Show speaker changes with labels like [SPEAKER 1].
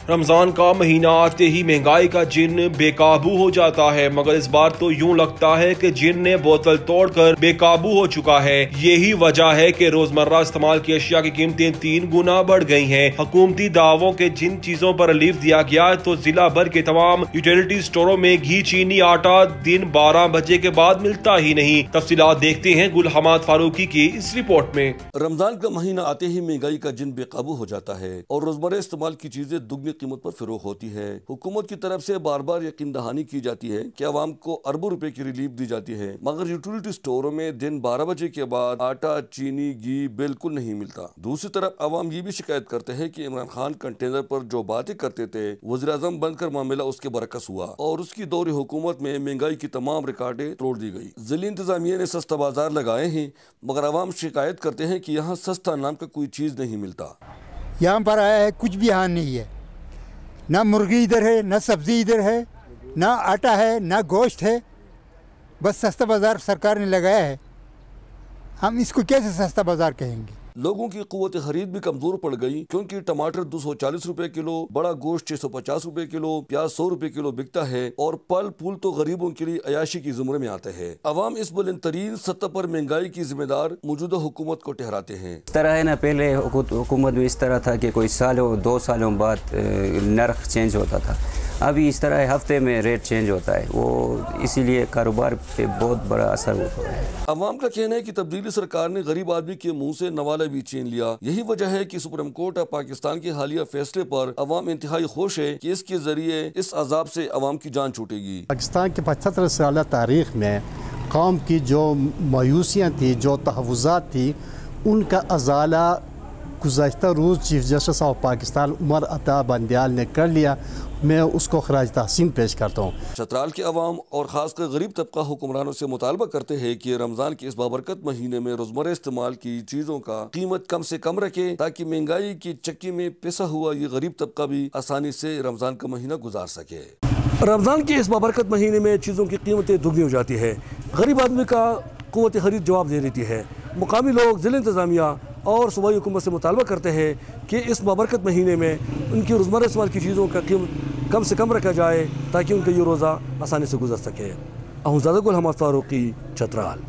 [SPEAKER 1] रमजान का महीना आते ही महंगाई का जिन्न बेकाबू हो जाता है, मगर इस बार तो यूं लगता है कि जिन्न ने बोतल तोड़कर बेकाबू हो चुका है। यही वजह है कि रोजमर्रा इस्तेमाल की अशिया की कीमतें 3 गुना बढ़ गई हैं। हुकूमती दावों के जिन चीजों पर रिलीफ दिया गया तो जिला भर के तमाम यूटिलिटी स्टोरों में घी, चीनी, आटा दिन 12 बजे के बाद मिलता ही नहीं। तफसीलात देखते हैं गुल हमाद फारूकी की इस रिपोर्ट में।
[SPEAKER 2] रमजान का महीना आते ही महंगाई का जिन्न बेकाबू हो जाता है और रोजमर्रा इस्तेमाल की चीजें दुगनी कीमत पर फरोख्त होती है। हुकूमत की तरफ से बार बार यकीन दहानी की जाती है कि आवाम को अरबों रुपए की रिलीफ दी जाती है, मगर यूटिलिटी स्टोरों में दिन 12 बजे के बाद आटा, चीनी, घी बिल्कुल नहीं मिलता। दूसरी तरफ आवाम ये भी शिकायत करते हैं कि इमरान खान कंटेनर पर जो बातें करते थे वज़ीर-ए-आज़म बनकर मामला उसके बरकस हुआ और उसकी दौरे हुकूमत में महंगाई की तमाम रिकॉर्डें तोड़ दी गई। जिली इंतजामिया ने सस्ता बाजार लगाए हैं, मगर आवाम शिकायत करते हैं कि यहाँ सस्ता नाम का कोई चीज नहीं मिलता।
[SPEAKER 3] यहाँ पर आया है कुछ भी यहाँ नहीं है, ना मुर्गी इधर है, ना सब्जी इधर है, ना आटा है, ना गोश्त है। बस सस्ता बाजार सरकार ने लगाया है, हम इसको कैसे सस्ता बाजार कहेंगे।
[SPEAKER 2] लोगों की कुव्वत खरीद भी कमजोर पड़ गई, क्योंकि टमाटर 240 रुपए किलो, बड़ा गोश्त 650 रुपए किलो, प्याज 100 रुपए किलो बिकता है और फल फूल तो गरीबों के लिए अयाशी की जुमरे में आते हैं। अवाम इस बुलंद तरीन सतह पर महंगाई की जिम्मेदार मौजूदा हुकूमत को ठहराते हैं।
[SPEAKER 4] इस तरह है ना, पहले हुकूमत में इस तरह था कि कोई सालों 2 सालों बाद नर्ख चेंज होता था। अभी इस तरह हफ्ते में रेट चेंज होता है, वो इसीलिए कारोबार पे बहुत बड़ा असर होता है।
[SPEAKER 2] अवाम का कहना है कि तब्दीली सरकार ने गरीब आदमी के मुंह से नवाला भी छीन लिया। यही वजह है कि सुप्रीम कोर्ट ऑफ पाकिस्तान के हालिया फैसले पर अवाम इंतहाई खुश है कि इसके जरिए इस अजाब से अवाम की जान छूटेगी।
[SPEAKER 5] पाकिस्तान के 75 साल तारीख में कौम की जो मायूसियाँ थी, जो तहफ़्फ़ुज़ात थी, उनका अजाला गुज़श्ता रोज़ chief justice of Pakistan Umar Ata Bandial ने कर लिया। मैं उसको खराज तहसीन पेश करता हूँ।
[SPEAKER 2] चतराल के अवाम और खासकर गरीब तबका हुक्मरानों से मुतालबा करते हैं कि रमजान के इस बाबरकत महीने में रोजमर्रा इस्तेमाल की चीजों का कीमत कम से कम रखे, ताकि महंगाई की चक्की में पिसा हुआ ये गरीब तबका भी आसानी से रमजान का महीना गुजार सके। रमजान के इस बाबरकत महीने में चीजों की कीमतें दुगनी हो जाती है, गरीब आदमी का कुव्वत खरीद जवाब दे देती है। मुकामी लोग जिला इंतजामिया और सूबाई हुकूमत से मुतालबा करते हैं कि इस बाबरकत महीने में उनकी रोज़मर्रा इस्तेमाल की चीज़ों का कीमत कम से कम रखा जाए, ताकि उनका ये रोज़ा आसानी से गुजर सके। अहूज़ादा गुल हमाद फारूकी, चतराल।